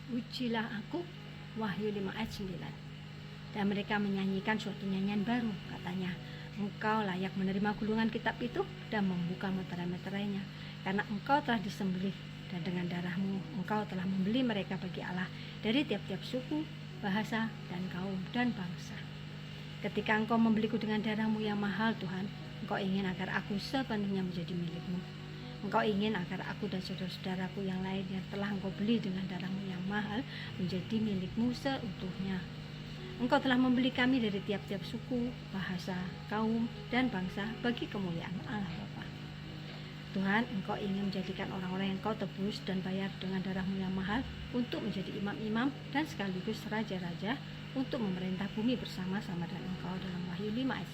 Ujilah aku, Wahyu 5 ayat 9. Dan mereka menyanyikan suatu nyanyian baru, katanya, Engkau layak menerima gulungan kitab itu dan membuka meterai-meterainya, karena engkau telah disembelih, dan dengan darahmu engkau telah membeli mereka bagi Allah dari tiap-tiap suku, bahasa, dan kaum, dan bangsa. Ketika engkau membeliku dengan darahmu yang mahal, Tuhan, engkau ingin agar aku sepenuhnya menjadi milikmu. Engkau ingin agar aku dan saudara-saudaraku yang lain yang telah engkau beli dengan darahmu yang mahal menjadi milikmu seutuhnya. Engkau telah membeli kami dari tiap-tiap suku, bahasa, kaum, dan bangsa bagi kemuliaan Allah Bapa. Tuhan, engkau ingin menjadikan orang-orang yang engkau tebus dan bayar dengan darahmu yang mahal untuk menjadi imam-imam dan sekaligus raja-raja untuk memerintah bumi bersama-sama dengan engkau dalam Wahyu 5 ayat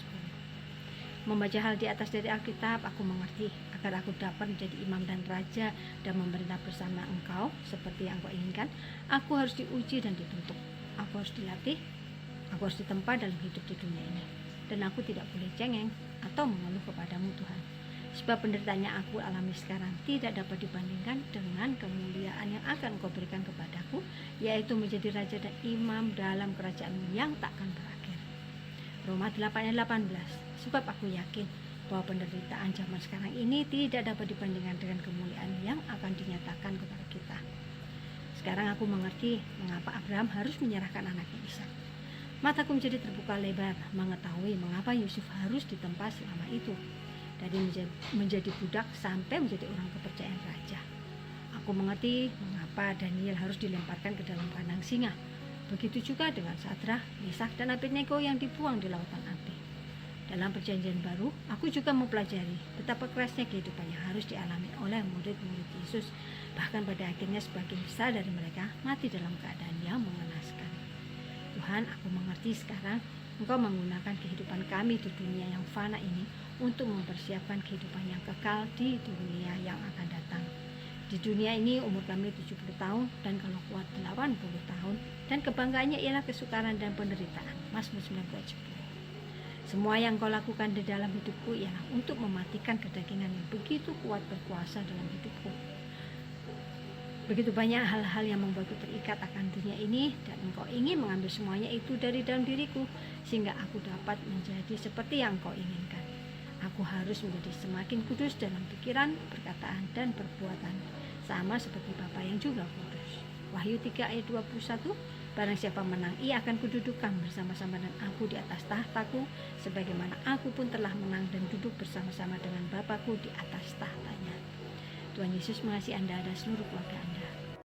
10. Membaca hal di atas dari Alkitab, aku mengerti agar aku dapat menjadi imam dan raja dan memerintah bersama engkau seperti yang engkau inginkan. Aku harus diuji dan dituntut. Aku harus dilatih. Aku harus ditempa dalam hidup di dunia ini. Dan aku tidak boleh cengeng atau mengeluh kepadamu, Tuhan. Sebab penderitaan yang aku alami sekarang tidak dapat dibandingkan dengan kemuliaan yang akan engkau berikan kepadaku, yaitu menjadi raja dan imam dalam kerajaan-Mu yang takkan berakhir. Roma 8 ayat 18. Sebab aku yakin bahwa penderitaan zaman sekarang ini tidak dapat dibandingkan dengan kemuliaan yang akan dinyatakan kepada kita. Sekarang aku mengerti mengapa Abraham harus menyerahkan anaknya Ishak. Mataku menjadi terbuka lebar mengetahui mengapa Yusuf harus ditempa selama itu, dari menjadi budak sampai menjadi orang kepercayaan raja. Aku mengerti mengapa Daniel harus dilemparkan ke dalam kandang singa. Begitu juga dengan Sadrah, Mesak, dan Abednego yang dibuang di lautan api. Dalam perjanjian baru, aku juga mempelajari betapa kerasnya kehidupan yang harus dialami oleh murid-murid Yesus. Bahkan pada akhirnya sebagian besar dari mereka mati dalam keadaan yang mengenaskan. Tuhan, aku mengerti sekarang Engkau menggunakan kehidupan kami di dunia yang fana ini untuk mempersiapkan kehidupan yang kekal di dunia yang akan datang. Di dunia ini umur kami 70 tahun dan kalau kuat 80 tahun, dan kebanggaannya ialah kesukaran dan penderitaan. Mazmur 90 ayat 10. Semua yang kau lakukan di dalam hidupku ialah untuk mematikan kedagingan yang begitu kuat berkuasa dalam hidupku. Begitu banyak hal-hal yang membuatku terikat akan dunia ini, dan engkau ingin mengambil semuanya itu dari dalam diriku, sehingga aku dapat menjadi seperti yang engkau inginkan. Aku harus menjadi semakin kudus dalam pikiran, perkataan, dan perbuatan, sama seperti Bapa yang juga kudus. Wahyu 3 ayat 21. Barang siapa menang, ia akan kududukan bersama-sama dengan aku di atas tahtaku, sebagaimana aku pun telah menang dan duduk bersama-sama dengan Bapakku di atas tahtanya. Tuhan Yesus mengasihi Anda dan seluruh keluarga Anda.